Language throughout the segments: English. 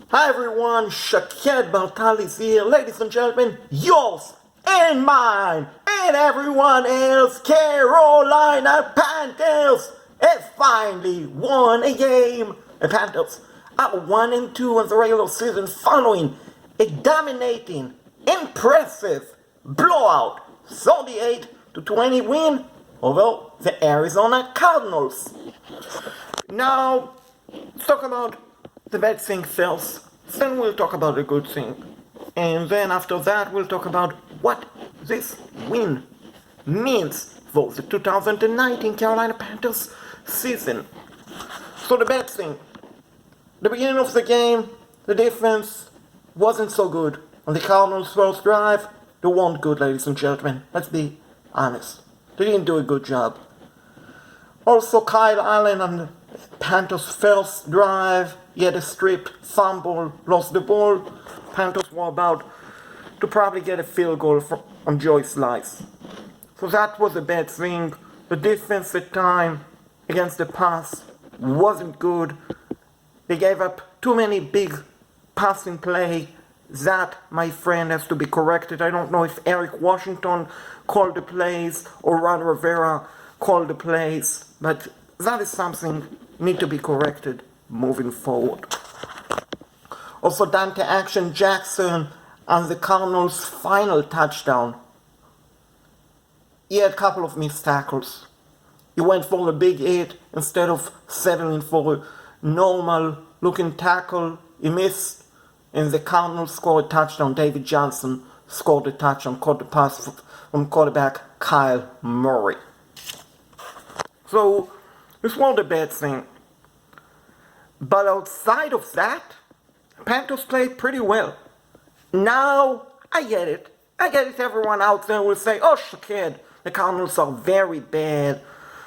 Hi everyone, Shaked Bartalis here, ladies and gentlemen, yours and mine and everyone else, Carolina Panthers have finally won a game. The Panthers are 1-2 in the regular season following a dominating, impressive blowout 38-20 win over the Arizona Cardinals. Now, let's talk about the bad thing first, then we'll talk about the good thing. And then after that, we'll talk about what this win means for the 2019 Carolina Panthers season. So the bad thing, the beginning of the game, the defense wasn't so good. On the Cardinals' first drive, they weren't good, ladies and gentlemen. Let's be honest. They didn't do a good job. Also, Kyle Allen on the Panthers' first drive, he had a strip, fumble, lost the ball. Panthers were about to probably get a field goal on Joyce Slice. So that was a bad thing. The defense at time against the pass wasn't good. They gave up too many big passing play. That, my friend, has to be corrected. I don't know if Eric Washington called the plays or Ron Rivera called the plays, but that is something need to be corrected moving forward. Also, Dante Action Jackson on the Cardinals' final touchdown. He had a couple of missed tackles. He went for a big hit instead of settling for a normal looking tackle. He missed, and the Cardinals scored a touchdown. David Johnson scored a touchdown, caught the pass from quarterback Kyle Murray. So, this wasn't a bad thing. But outside of that, Panthers played pretty well. Now, I get it. Everyone out there will say, oh, Shaked, the Cardinals are very bad.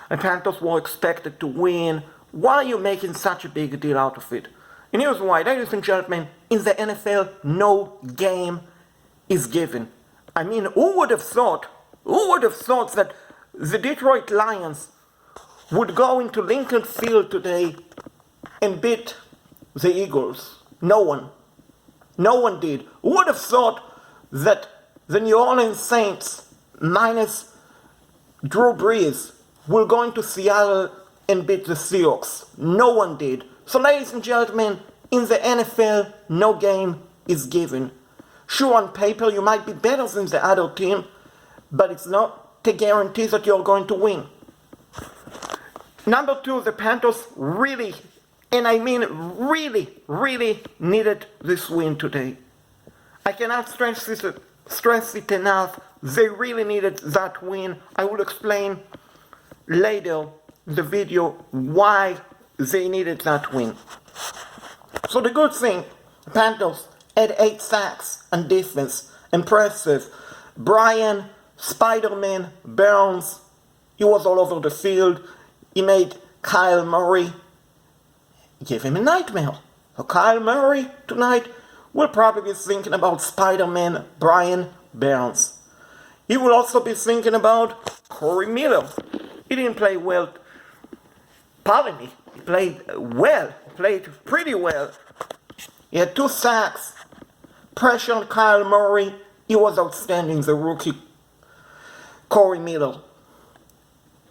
The Panthers were expected to win. Why are you making such a big deal out of it? And here's why, ladies and gentlemen, in the NFL, no game is given. I mean, who would have thought that the Detroit Lions would go into Lincoln Field today and beat the Eagles? No one did. Who would have thought that the New Orleans Saints, minus Drew Brees, will go into Seattle and beat the Seahawks? No one did. So, ladies and gentlemen, in the NFL, no game is given. Sure, on paper, you might be better than the other team, but it's not a guarantee that you're going to win. Number two, the Panthers really, and I mean really needed this win today. I cannot stress it enough. They really needed that win. I will explain later in the video why they needed that win. So the good thing, the Panthers had 8 sacks on defense. Impressive. Brian Spider-Man Burns, he was all over the field. He made Kyle Murray give him a nightmare. So Kyle Murray tonight will probably be thinking about Spider-Man Brian Burns. He will also be thinking about Corey Miller. He didn't play well. Pardon me. He played well. He played pretty well. He had 2 sacks. Pressure on Kyle Murray. He was outstanding, the rookie Corey Miller.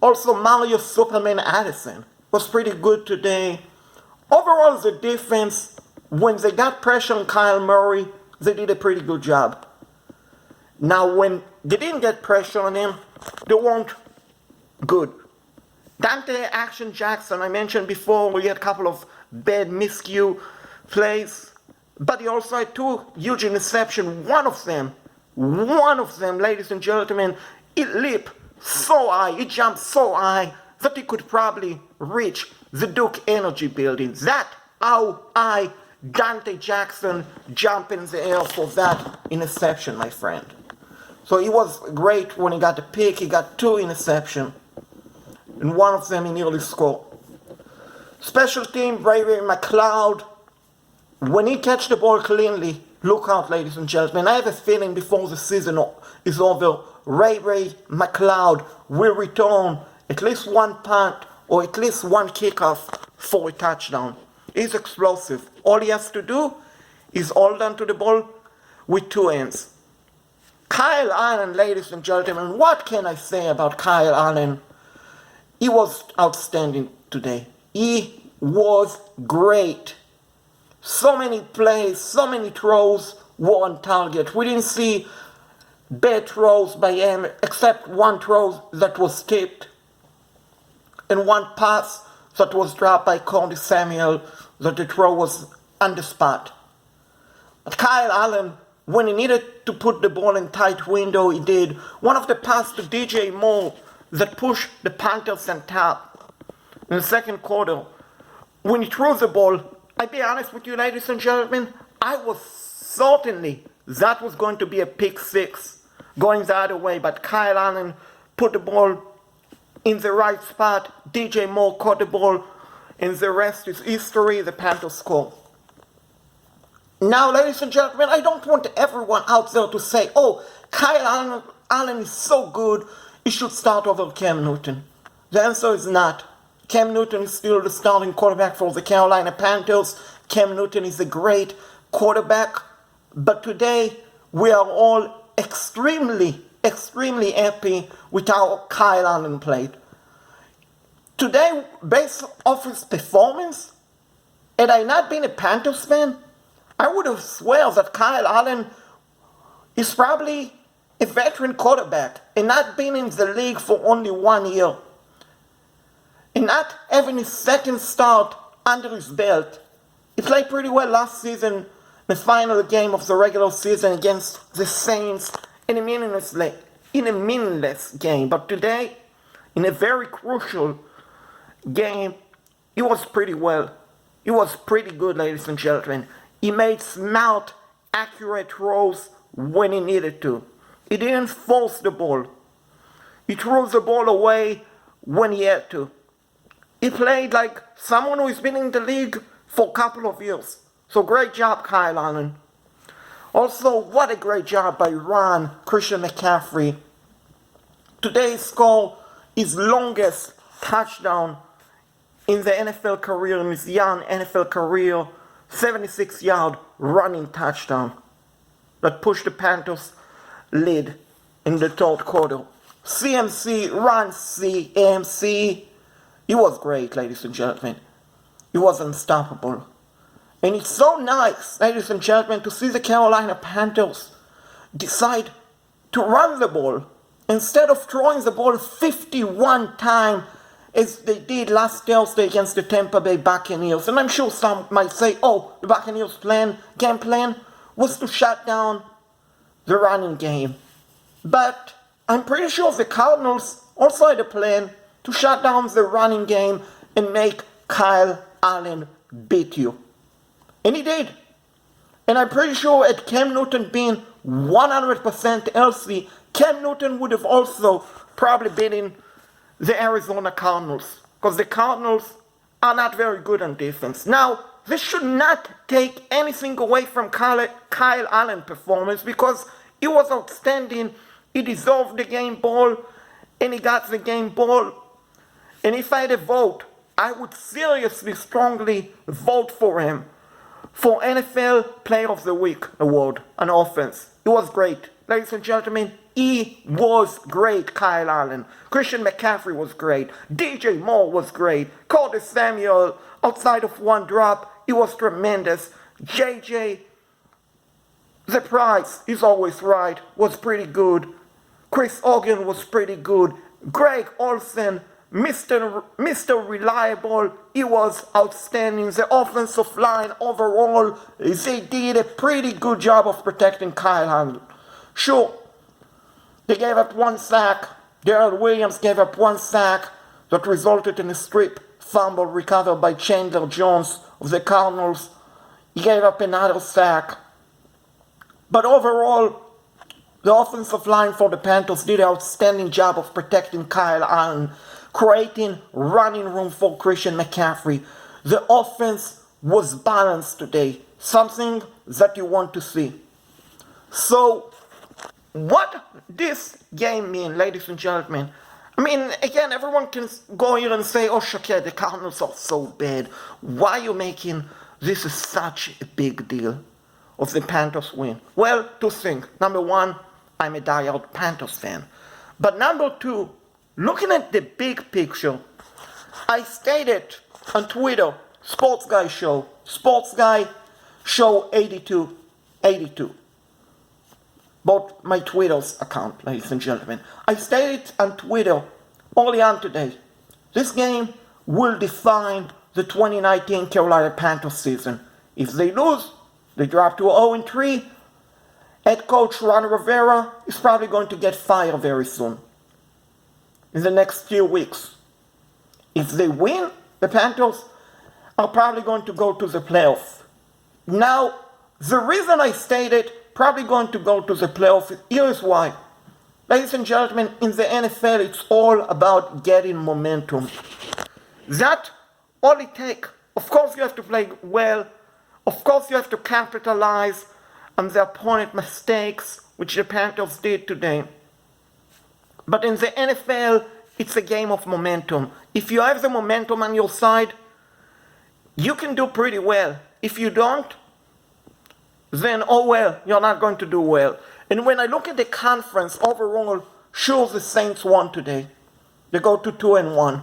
Also, Mario Superman Addison was pretty good today. Overall, the defense, when they got pressure on Kyle Murray, they did a pretty good job. Now, when they didn't get pressure on him, they weren't good. Dante Action Jackson, I mentioned before, we had a couple of bad miscue plays, but he also had 2 huge interceptions. One of them, ladies and gentlemen, it leaped so high, it jumped so high that he could probably reach the Duke Energy Building. That how high Dante Jackson jumped in the air for that interception, my friend. So he was great when he got the pick. He got 2 interceptions, and one of them he nearly scored. Special team, Ray McLeod, when he catch the ball cleanly, look out, ladies and gentlemen. I have a feeling before the season is over, Ray McLeod will return at least 1 punt or at least 1 kickoff for a touchdown. He's explosive. All he has to do is hold on to the ball with two hands. Kyle Allen, ladies and gentlemen, what can I say about Kyle Allen? He was outstanding today. He was great. So many plays, so many throws were on target. We didn't see bad throws by him, except one throw that was tipped and one pass that was dropped by Cody Samuel, that the throw was on the spot. But Kyle Allen, when he needed to put the ball in tight window, he did. One of the passes to DJ Moore that pushed the Panthers on top in the second quarter. When he threw the ball, I'll be honest with you, ladies and gentlemen, I was certainly that was going to be a pick six going the other way, but Kyle Allen put the ball in the right spot. DJ Moore caught the ball, and the rest is history. The Panthers score. Now, ladies and gentlemen, I don't want everyone out there to say, oh, Kyle Allen is so good, he should start over Cam Newton. The answer is not. Cam Newton is still the starting quarterback for the Carolina Panthers. Cam Newton is a great quarterback. But today, we are all extremely happy with how Kyle Allen played. Today, based off his performance, had I not been a Panthers fan, I would have swear that Kyle Allen is probably a veteran quarterback and not been in the league for only 1 year. And not having his second start under his belt. He played pretty well last season, the final game of the regular season against the Saints in a meaningless game. But today, in a very crucial game, he was pretty well. He was pretty good, ladies and gentlemen. He made smart, accurate throws when he needed to. He didn't force the ball. He threw the ball away when he had to. He played like someone who's been in the league for a couple of years. So great job, Kyle Allen. Also, what a great job by Christian McCaffrey. Today scored his longest touchdown in the NFL career, in his young NFL career, 76-yard running touchdown that pushed the Panthers lead in the third quarter. CMC. He was great, ladies and gentlemen. He was unstoppable. And it's so nice, ladies and gentlemen, to see the Carolina Panthers decide to run the ball instead of throwing the ball 51 times as they did last Thursday against the Tampa Bay Buccaneers. And I'm sure some might say, oh, the Buccaneers' game plan was to shut down the running game. But I'm pretty sure the Cardinals also had a plan to shut down the running game and make Kyle Allen beat you. And he did. And I'm pretty sure had Cam Newton been 100% healthy, Cam Newton would have also probably beaten the Arizona Cardinals. Because the Cardinals are not very good on defense. Now, this should not take anything away from Kyle Allen's performance, because he was outstanding. He deserved the game ball, and he got the game ball. And if I had a vote, I would seriously, strongly vote for him for NFL Player of the Week award on offense. He was great. Ladies and gentlemen, he was great, Kyle Allen. Christian McCaffrey was great. DJ Moore was great. Cody Samuel, outside of one drop, he was tremendous. JJ, the price, he's always right, was pretty good. Chris Hogan was pretty good. Greg Olsen, Mr. Reliable, he was outstanding. The offensive line overall, they did a pretty good job of protecting Kyle Allen. Sure, they gave up one sack. Darrell Williams gave up one sack that resulted in a strip fumble recovered by Chandler Jones of the Cardinals. He gave up another sack. But overall, the offensive line for the Panthers did an outstanding job of protecting Kyle Allen, creating running room for Christian McCaffrey. The offense was balanced today, something that you want to see. So, what this game mean, ladies and gentlemen? I mean, again, everyone can go here and say, oh, Shakir, the Cardinals are so bad. Why are you making this such a big deal? of the Panthers win? Well, two things. Number one, I'm a diehard Panthers fan. But number two, looking at the big picture, I stated on Twitter, Sports Guy Show 82, both my Twitter's account, ladies and gentlemen. I stated on Twitter early on today, this game will define the 2019 Carolina Panthers season. If they lose, they drop to 0-3. Head coach Ron Rivera is probably going to get fired very soon, in the next few weeks. If they win, the Panthers are probably going to go to the playoffs. Now, the reason I stated probably going to go to the playoffs, here's why. Ladies and gentlemen, in the NFL, it's all about getting momentum. That all it takes. Of course, you have to play well. Of course, you have to capitalize on the opponent mistakes, which the Panthers did today. But in the NFL, it's a game of momentum. If you have the momentum on your side, you can do pretty well. If you don't, then oh well, you're not going to do well. And when I look at the conference overall, sure, the Saints won today. They go to 2-1.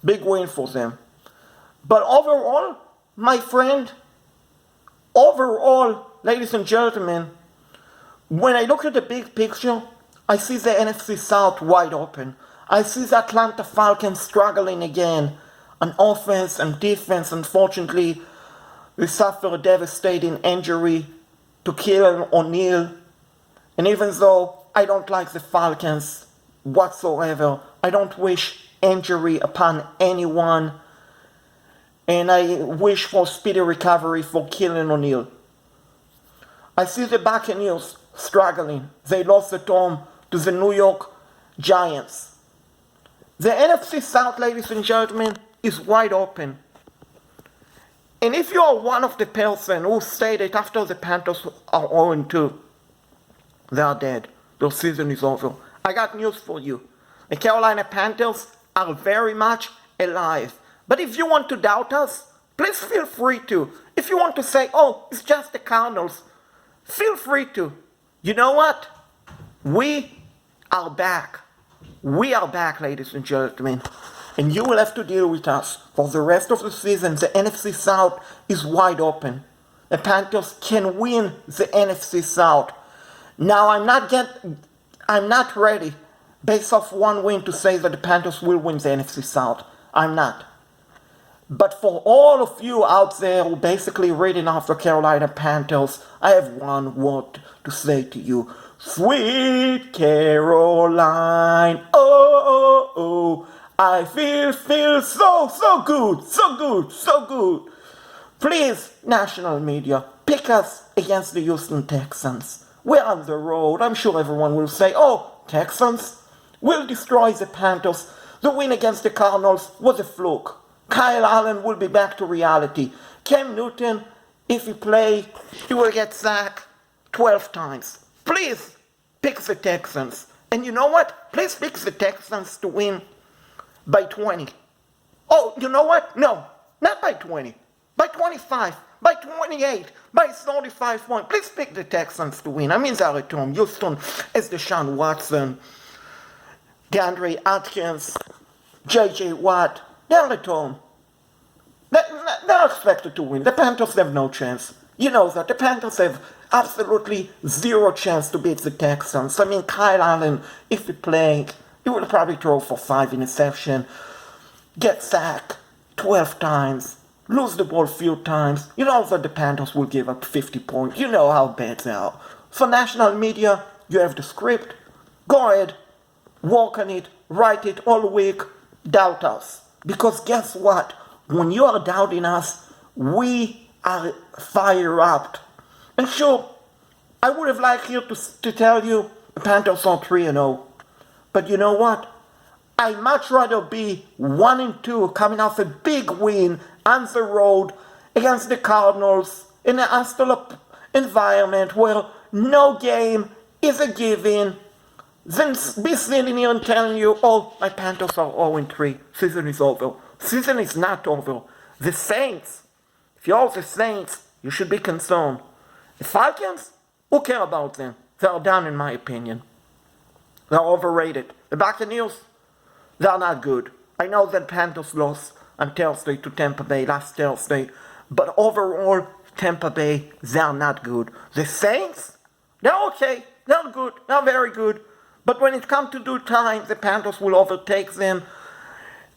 Big win for them. But overall, my friend, ladies and gentlemen, when I look at the big picture, I see the NFC South wide open. I see the Atlanta Falcons struggling again on offense and defense. Unfortunately, they suffered a devastating injury to Keelan O'Neal. And even though I don't like the Falcons whatsoever, I don't wish injury upon anyone. And I wish for speedy recovery for Keelan O'Neal. I see the Buccaneers struggling. They lost at home to the New York Giants. The NFC South, ladies and gentlemen, is wide open. And if you are one of the person who stated after the Panthers are 0-2, they are dead. Their season is over. I got news for you. The Carolina Panthers are very much alive. But if you want to doubt us, please feel free to. If you want to say, oh, it's just the Cardinals, feel free to. You know what? We are back. We are back, ladies and gentlemen. And you will have to deal with us. For the rest of the season, the NFC South is wide open. The Panthers can win the NFC South. Now, I'm not ready, based off one win, to say that the Panthers will win the NFC South. I'm not. But for all of you out there who basically reading off the Carolina Panthers, I have one word to say to you. Sweet Caroline, oh, oh, oh, I feel so good. Please, national media, pick us against the Houston Texans. We're on the road. I'm sure everyone will say, oh, Texans will destroy the Panthers. The win against the Cardinals was a fluke. Kyle Allen will be back to reality. Cam Newton, if he play, he will get sacked 12 times. Please pick the Texans. And you know what? Please pick the Texans to win by 20. Oh, you know what? No, not by 20. By 25. By 28. By 35 points. Please pick the Texans to win. I mean, they're at home. Houston is Deshaun Watson, DeAndre Atkins, J.J. Watt. They're at home. They're expected to win. The Panthers have no chance. You know that. The Panthers have absolutely zero chance to beat the Texans. I mean, Kyle Allen, if he play, he will probably throw for 5 interceptions, get sacked 12 times, lose the ball a few times. You know that the Panthers will give up 50 points. You know how bad they are. For national media, you have the script. Go ahead, work on it, write it all week, doubt us. Because guess what? When you are doubting us, we are fired up. And sure, I would have liked you to tell you the Panthers are 3-0. But you know what? I'd much rather be 1-2 coming off a big win on the road against the Cardinals in a hostile environment where no game is a given than be sitting here and telling you, oh, my Panthers are 0-3. Season is over. Season is not over. The Saints, if you're the Saints, you should be concerned. The Falcons? Who care about them? They're done in my opinion. They're overrated. The Buccaneers? They're not good. I know that Panthers lost on Thursday to Tampa Bay last Thursday, but overall, Tampa Bay, they're not good. The Saints? They're okay. They're good. They're very good. But when it comes to due time, the Panthers will overtake them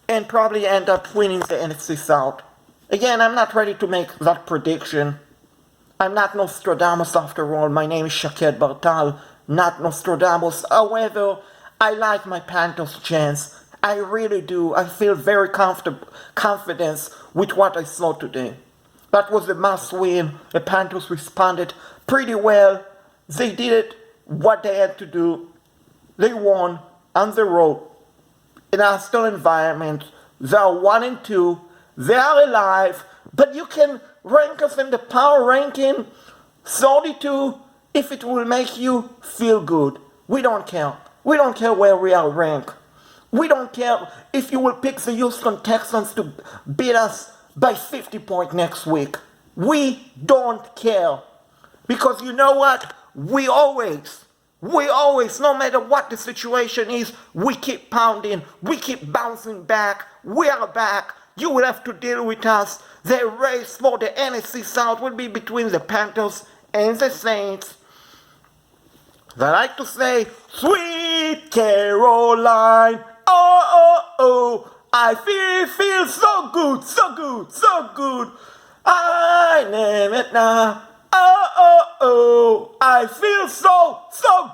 and probably end up winning the NFC South. Again, I'm not ready to make that prediction. I'm not Nostradamus after all. My name is Shaked Bartal, not Nostradamus. However, I like my Panthers chance. I really do. I feel very confident with what I saw today. That was a must win. The Panthers responded pretty well. They did it what they had to do. They won on the road in a hostile environment. They are 1-2. They are alive. But you can rank us in the power ranking 32 if it will make you feel good. We don't care. We don't care where we are ranked. We don't care if you will pick the Houston Texans to beat us by 50 points next week. We don't care. Because you know what? We always, no matter what the situation is, we keep pounding, we keep bouncing back, we are back. You will have to deal with us. The race for the NFC South will be between the Panthers and the Saints. They like to say, Sweet Caroline, oh, oh, oh, I feel so good, so good, so good. I name it now. Oh, oh, oh, I feel so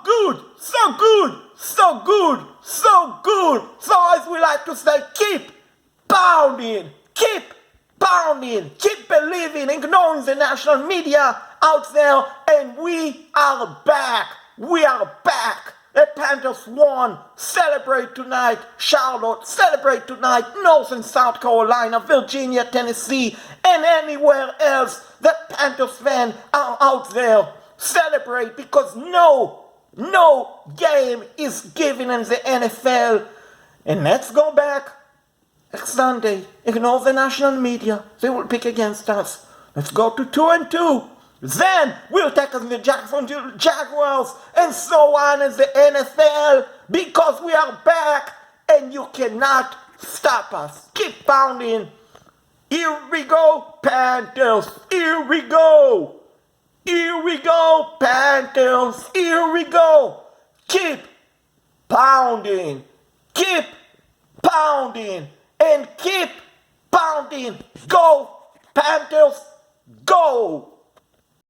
good, so good, so good, so good. So as we like to say, keep pounding, keep believing, ignoring the national media out there, and we are back. We are back. The Panthers won. Celebrate tonight, Charlotte. Celebrate tonight, North and South Carolina, Virginia, Tennessee, and anywhere else that Panthers fans are out there. Celebrate, because no game is given in the NFL. And let's go back next Sunday. Ignore the national media. They will pick against us. Let's go to 2-2. Then we'll take on the Jacksonville Jaguars and so on in the NFL, because we are back and you cannot stop us. Keep pounding. Here we go, Panthers. Here we go. Here we go, Panthers. Here we go. Keep pounding. Keep pounding. And keep pounding. Go, Panthers. Go.